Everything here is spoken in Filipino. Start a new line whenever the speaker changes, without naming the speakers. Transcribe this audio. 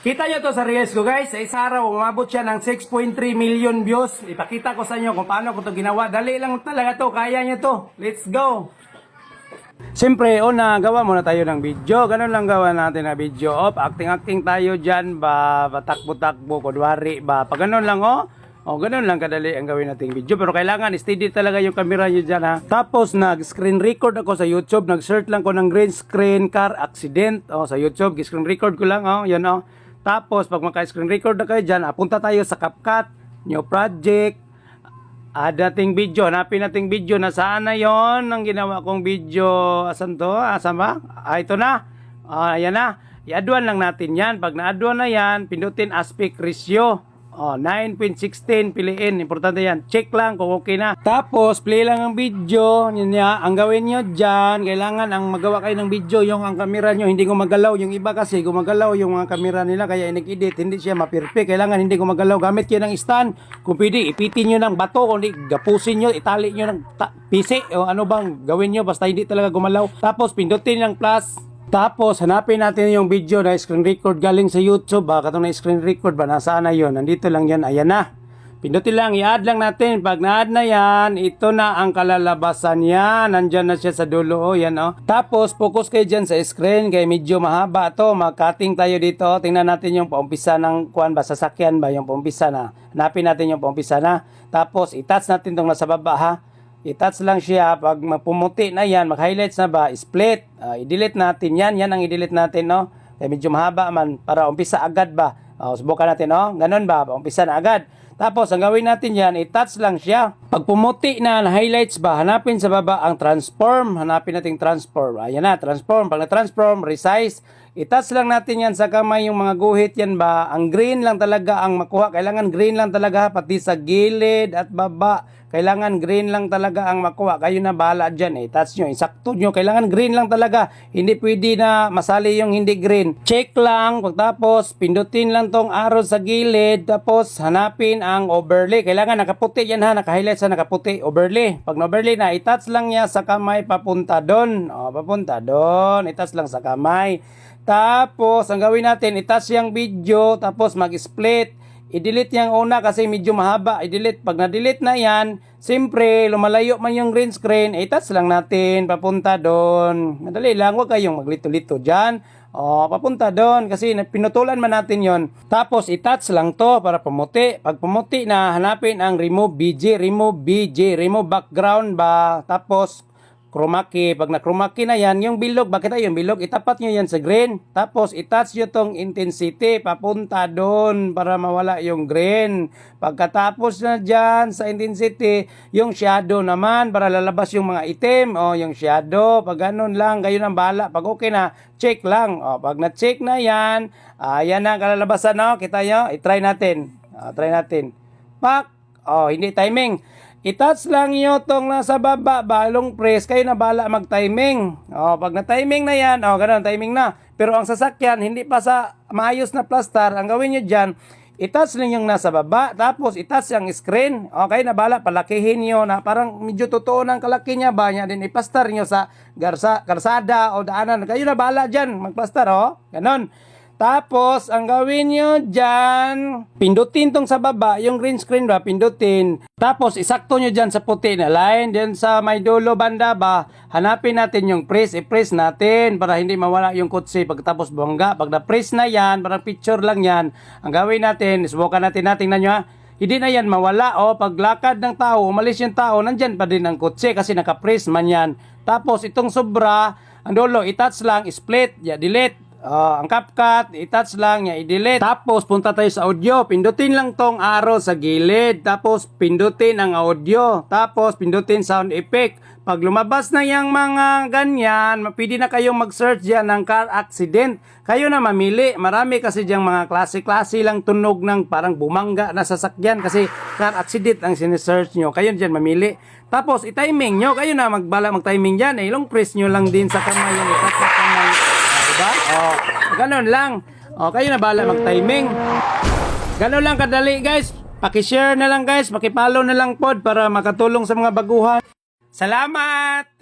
Kita nyo to sa reels ko guys. Sa isa araw, umabot siya ng 6.3 million views. Ipakita ko sa inyo kung paano ko to ginawa. Dali lang talaga to. Kaya nyo to. Let's go! Siyempre, una, gawa muna tayo ng video. Ganun lang gawa natin na video. Acting-acting tayo dyan ba? Patakbo-takbo, kunwari ba? Pag ganun lang, ganun lang kadali ang gawin nating video. Pero kailangan, steady talaga yung camera nyo dyan, ha? Tapos, nag-screen record ako sa YouTube. Nag-search lang ko ng green screen car accident. Sa YouTube, screen record ko lang, yan, Tapos, pag maka-screen record na kayo dyan, punta tayo sa CapCut, new project, dating video, hanapin nating video, nasaan na yon ang ginawa kong video, asan to, asan ba? Ito na, ayan na, i-add lang natin yan, pag na-add na yan, pindutin aspect ratio, 9.16, piliin, importante yan, check lang kung okay na. Tapos, play lang ang video, ang gawin nyo dyan, kailangan ang magawa kayo ng video, yung ang camera nyo, hindi gumagalaw, yung iba kasi gumagalaw yung mga camera nila, kaya nag-edit, hindi siya ma-perfect, kailangan hindi gumagalaw, gamit kayo ng stand, kung pwede, ipitin nyo ng bato, kung hindi, gapusin nyo, itali nyo ng pisi, o ano bang gawin nyo, basta hindi talaga gumalaw. Tapos, pindutin ng plus. Tapos, hanapin natin yung video na screen record galing sa YouTube. Baka itong na screen record ba? Nasaan na yun? Nandito lang yan. Ayan na. Pindutin lang. I-add lang natin. Pag na-add na yan, ito na ang kalalabasan yan. Nandyan na siya sa dulo. Yan, Tapos, focus kayo dyan sa screen. Kaya medyo mahaba to. Mag-cutting tayo dito. Tingnan natin yung paumpisa ng kuwan ba? Sasakyan ba? Yung paumpisa na. Hanapin natin yung paumpisa na. Tapos, i-touch natin itong nasa baba, ha? I-touch lang siya. Pag pumuti na yan, mag-highlights na ba, split. I-delete natin yan. Yan ang i-delete natin, Kaya medyo mahaba man para umpisa agad ba. Subukan natin, Ganun ba? Umpisa na agad. Tapos, ang gawin natin yan, i-touch lang siya. Pag pumuti na, highlights ba, hanapin sa baba ang transform. Hanapin natin transform. Ayan na, transform. Pag na-transform, resize. I-touch lang natin yan sa kamay, yung mga guhit yan ba. Ang green lang talaga ang makuha. Kailangan green lang talaga, pati sa gilid at baba. Kailangan green lang talaga ang makuha. Kayo na bahala dyan, touch nyo, isakto nyo. Kailangan green lang talaga. Hindi pwede na masali yung hindi green. Check lang. Pagtapos, pindutin lang tong arrow sa gilid. Tapos, hanapin ang overlay. Kailangan nakaputi yan, ha. Naka-highlight sa nakaputi. Overlay. Pag na-overlay na, i-touch lang niya sa kamay papunta doon. Papunta doon. I-touch lang sa kamay. Tapos, ang gawin natin, i-touch yung video. Tapos, mag-split. I-delete yung una kasi medyo mahaba. I-delete. Pag na-delete na yan, siyempre, lumalayo man yung green screen, i-touch lang natin, papunta doon. Madali lang, huwag kayong maglito-lito dyan. Papunta doon kasi pinutulan man natin yon. Tapos, i-touch lang to para pumuti. Pag pumuti na, hanapin ang remove BG, remove background ba. Tapos, chroma key. Pag na-chroma key na yan, yung bilog, bakit yung bilog? Itapat nyo yan sa green. Tapos, itouch nyo tong intensity. Papunta doon para mawala yung green. Pagkatapos na dyan sa intensity, yung shadow naman para lalabas yung mga itim. Yung shadow. Pag ganun lang, kayo nang bahala. Pag okay na, check lang. Pag na-check na yan, yan ang kalalabasan. Kita nyo? I-try natin. Try natin. Pak! Hindi timing. I-touch lang nyo tong nasa baba, balong press, kayo na bala mag-timing. Pag na-timing na yan, ganun, timing na. Pero ang sasakyan, hindi pa sa maayos na plaster, ang gawin nyo dyan, i-touch lang yung nasa baba, tapos i-touch yung screen. Kayo na bala, palakihin nyo na parang medyo totoo ng kalaki niya ba, niya din ipastar nyo sa karsada o daanan. Kayo na bala dyan, mag-plaster, ganun. Tapos, ang gawin nyo dyan, pindutin tong sa baba, yung green screen ba, pindutin. Tapos, isakto nyo dyan sa puti na line. Then, sa may dulo banda ba, hanapin natin yung press. I-press natin para hindi mawala yung kutsi pagkatapos bongga. Pag na-press na yan, parang picture lang yan. Ang gawin natin, subukan natin, tingnan nyo, hindi na yan mawala. Paglakad ng tao, umalis yung tao, nandyan pa din ang kutsi kasi naka-press man yan. Tapos, itong sobra, ang dulo, i-touch lang, split, delete. Ang CapCut, i-touch lang niya, i-delete. Tapos, punta tayo sa audio. Pindutin lang tong arrow sa gilid. Tapos, pindutin ang audio. Tapos, pindutin sound effect. Pag lumabas na yung mga ganyan, pwede na kayong mag-search dyan ng car accident. Kayo na mamili. Marami kasi dyan mga klase-klase lang tunog ng parang bumangga na sasakyan. Kasi car accident ang sinesearch nyo. Kayo dyan mamili. Tapos, i-timing nyo. Kayo na mag-timing dyan. Long press nyo lang din sa kamay. I-touch sa kamay. Diba? Ganun lang. Kayo na bala mag-timing. Ganun lang kadali, guys. Paki-share na lang, guys. Paki-follow na lang pod para makatulong sa mga baguhan. Salamat!